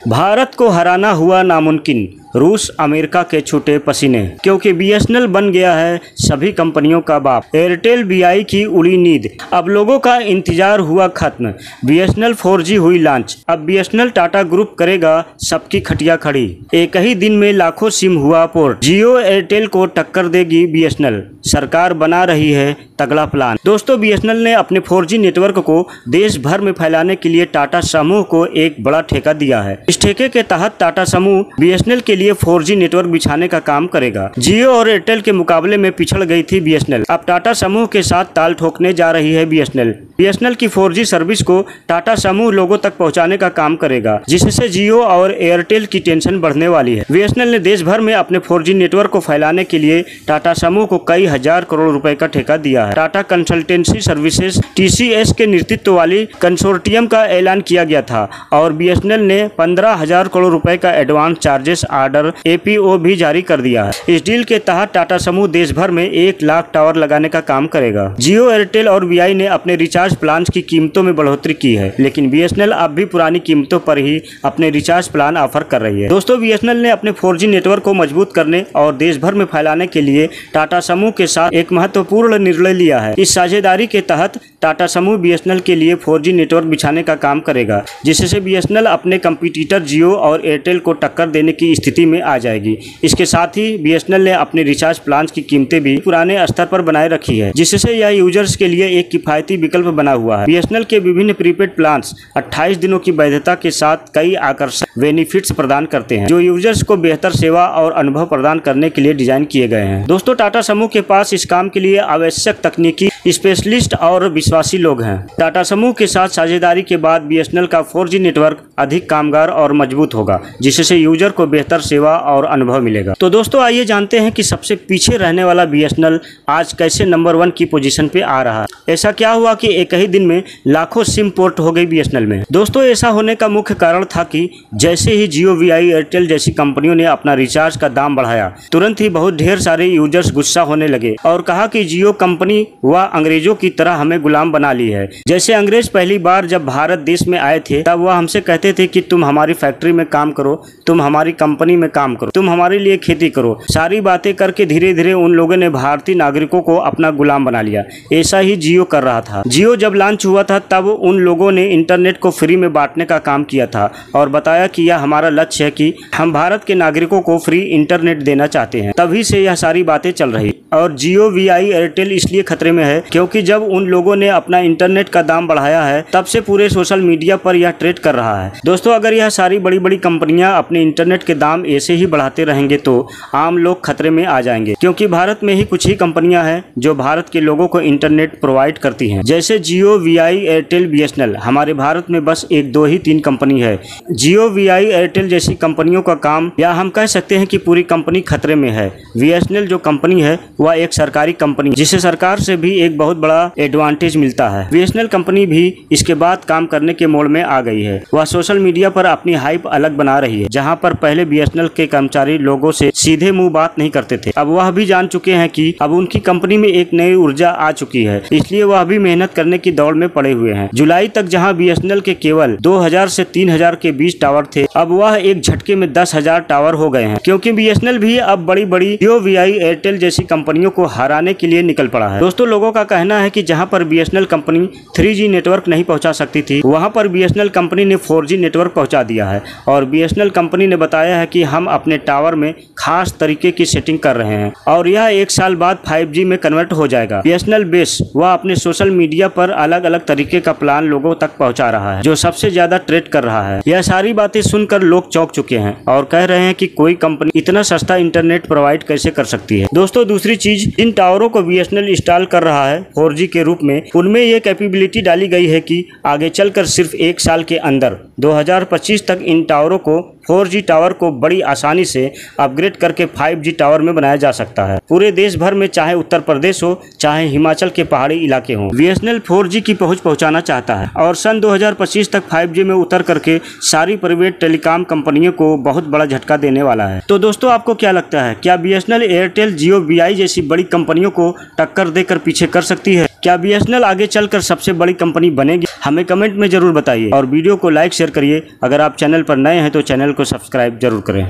भारत को हराना हुआ नामुमकिन, रूस अमेरिका के छूटे पसीने, क्योंकि बीएसएनएल बन गया है सभी कंपनियों का बाप। एयरटेल वीआई की उड़ी नींद, अब लोगों का इंतजार हुआ खत्म। बीएसएनएल 4G हुई लॉन्च, अब बीएसएनएल टाटा ग्रुप करेगा सबकी खटिया खड़ी। एक ही दिन में लाखों सिम हुआ पोर्ट, जियो एयरटेल को टक्कर देगी बीएसएनएल, सरकार बना रही है तगड़ा प्लान। दोस्तों, बीएसएनएल ने अपने 4G नेटवर्क को देश भर में फैलाने के लिए टाटा समूह को एक बड़ा ठेका दिया है। इस ठेके के तहत टाटा समूह बीएसएनएल के लिए 4G नेटवर्क बिछाने का काम करेगा। जियो और एयरटेल के मुकाबले में पिछड़ गई थी बीएसएनएल, अब टाटा समूह के साथ ताल ठोकने जा रही है बीएसएनएल। बीएसएनएल की 4G सर्विस को टाटा समूह लोगों तक पहुंचाने का काम करेगा, जिससे जियो और एयरटेल की टेंशन बढ़ने वाली है। बीएसएनएल ने देश भर में अपने 4G नेटवर्क को फैलाने के लिए टाटा समूह को कई हजार करोड़ रुपए का ठेका दिया है। टाटा कंसल्टेंसी सर्विसेज TCS के नेतृत्व वाली कंसोर्टियम का ऐलान किया गया था और बीएसएनएल ने 15,000 करोड़ रुपए का एडवांस चार्जेस ऑर्डर APO भी जारी कर दिया है। इस डील के तहत टाटा समूह देश भर में 1 लाख टावर लगाने का काम करेगा। जियो, एयरटेल और वीआई ने अपने रिचार्ज प्लान की कीमतों में बढ़ोतरी की है, लेकिन बीएसएनएल अब भी पुरानी कीमतों पर ही अपने रिचार्ज प्लान ऑफर कर रही है। दोस्तों, बीएसएनएल ने अपने 4G नेटवर्क को मजबूत करने और देश भर में फैलाने के लिए टाटा समूह के साथ एक महत्वपूर्ण निर्णय लिया है। इस साझेदारी के तहत टाटा समूह बीएसएनएल के लिए 4G नेटवर्क बिछाने का काम करेगा, जिससे बीएसएनएल अपने कंपटीटर जियो और एयरटेल को टक्कर देने की स्थिति में आ जाएगी। इसके साथ ही बीएसएनएल ने अपने रिचार्ज प्लान की कीमतें भी पुराने स्तर पर बनाए रखी है, जिससे यह यूजर्स के लिए एक किफायती विकल्प बना हुआ है। बीएसएनएल के विभिन्न प्रीपेड प्लान 28 दिनों की वैधता के साथ कई आकर्षक बेनिफिट्स प्रदान करते हैं, जो यूजर्स को बेहतर सेवा और अनुभव प्रदान करने के लिए डिजाइन किए गए हैं। दोस्तों, टाटा समूह के पास इस काम के लिए आवश्यक तकनीकी स्पेशलिस्ट और विश्वासी लोग हैं। टाटा समूह के साथ साझेदारी के बाद बीएसएनएल का 4G नेटवर्क अधिक कामगार और मजबूत होगा, जिससे यूजर को बेहतर सेवा और अनुभव मिलेगा। तो दोस्तों, आइए जानते हैं कि सबसे पीछे रहने वाला बीएसएनएल आज कैसे नंबर 1 की पोजीशन पे आ रहा है। ऐसा क्या हुआ कि एक ही दिन में लाखों सिम पोर्ट हो गई बीएसएनएल में? दोस्तों, ऐसा होने का मुख्य कारण था कि जैसे ही जियो, वीआई, एयरटेल जैसी कंपनियों ने अपना रिचार्ज का दाम बढ़ाया, तुरंत ही बहुत ढेर सारे यूजर्स गुस्सा होने लगे और कहा कि जियो कंपनी वह अंग्रेजों की तरह हमें गुलाम बना ली है। जैसे अंग्रेज पहली बार जब भारत देश में आए थे, तब वह हमसे कहते थे कि तुम हमारी फैक्ट्री में काम करो, तुम हमारी कंपनी में काम करो, तुम हमारे लिए खेती करो। सारी बातें करके धीरे धीरे उन लोगों ने भारतीय नागरिकों को अपना गुलाम बना लिया। ऐसा ही जियो कर रहा था। जियो जब लॉन्च हुआ था, तब उन लोगों ने इंटरनेट को फ्री में बांटने का काम किया था और बताया कि यह हमारा लक्ष्य है कि हम भारत के नागरिकों को फ्री इंटरनेट देना चाहते हैं। तभी से यह सारी बातें चल रही। और जियो, वीआई, एयरटेल इसलिए खतरे में है क्योंकि जब उन लोगों ने अपना इंटरनेट का दाम बढ़ाया है, तब से पूरे सोशल मीडिया पर यह ट्रेंड कर रहा है। दोस्तों, अगर यह सारी बड़ी बड़ी कंपनियां अपने इंटरनेट के दाम ऐसे ही बढ़ाते रहेंगे तो आम लोग खतरे में आ जाएंगे, क्योंकि भारत में ही कुछ ही कंपनियां हैं जो भारत के लोगों को इंटरनेट प्रोवाइड करती हैं। जैसे जियो, वीआई, एयरटेल, बीएसएनएल। हमारे भारत में बस 1, 2 ही 3 कंपनी है। जियो, वीआई, एयरटेल जैसी कंपनियों का काम, या हम कह सकते हैं कि पूरी कंपनी खतरे में है। बीएसएनएल जो कंपनी है वह एक सरकारी कंपनी, जिसे सरकार से भी एक बहुत बड़ा एडवांटेज मिलता है। बीएसएनएल कंपनी भी इसके बाद काम करने के मोड में आ गई है। वह सोशल मीडिया पर अपनी हाइप अलग बना रही है। जहां पर पहले बीएसएनएल के कर्मचारी लोगों से सीधे मुंह बात नहीं करते थे, अब वह भी जान चुके हैं कि अब उनकी कंपनी में एक नई ऊर्जा आ चुकी है, इसलिए वह भी मेहनत करने की दौड़ में पड़े हुए हैं। जुलाई तक जहां बीएसएनएल के केवल 2000 से 3000 के बीच टावर थे, अब वह एक झटके में 10,000 टावर हो गए हैं, क्योंकि बीएसएनएल भी अब बड़ी बड़ी जियो, वीआई, एयरटेल जैसी कंपनियों को हराने के लिए निकल पड़ा है। दोस्तों, लोगों का कहना है कि जहां पर बीएसएनएल कंपनी 3G नेटवर्क नहीं पहुंचा सकती थी, वहां पर बीएसएनएल कंपनी ने 4G नेटवर्क पहुंचा दिया है। और बीएसएनएल कंपनी ने बताया है कि हम अपने टावर में खास तरीके की सेटिंग कर रहे हैं और यह 1 साल बाद 5G में कन्वर्ट हो जाएगा। बीएसएनएल बेस वह अपने सोशल मीडिया पर अलग अलग तरीके का प्लान लोगों तक पहुंचा रहा है, जो सबसे ज्यादा ट्रेंड कर रहा है। यह सारी बातें सुनकर लोग चौंक चुके हैं और कह रहे हैं कि कोई कंपनी इतना सस्ता इंटरनेट प्रोवाइड कैसे कर सकती है। दोस्तों, दूसरी चीज, इन टावरों को बीएसएनएल इंस्टॉल कर रहा है 4G के रूप में, उनमें ये कैपेबिलिटी डाली गई है कि आगे चलकर सिर्फ 1 साल के अंदर 2025 तक इन टावरों को 4G टावर को बड़ी आसानी से अपग्रेड करके 5G टावर में बनाया जा सकता है। पूरे देश भर में, चाहे उत्तर प्रदेश हो, चाहे हिमाचल के पहाड़ी इलाके हों, बीएसएनएल 4G की पहुंच पहुंचाना चाहता है और सन 2025 तक 5G में उतर करके सारी प्राइवेट टेलीकॉम कंपनियों को बहुत बड़ा झटका देने वाला है। तो दोस्तों, आपको क्या लगता है, क्या बीएसएनएल, एयरटेल, जियो, वीआई जैसी बड़ी कंपनियों को टक्कर देकर पीछे कर सकती है? क्या बीएसएनएल आगे चलकर सबसे बड़ी कंपनी बनेगी? हमें कमेंट में जरूर बताइए और वीडियो को लाइक शेयर करिए। अगर आप चैनल पर नए हैं तो चैनल को सब्सक्राइब जरूर करें।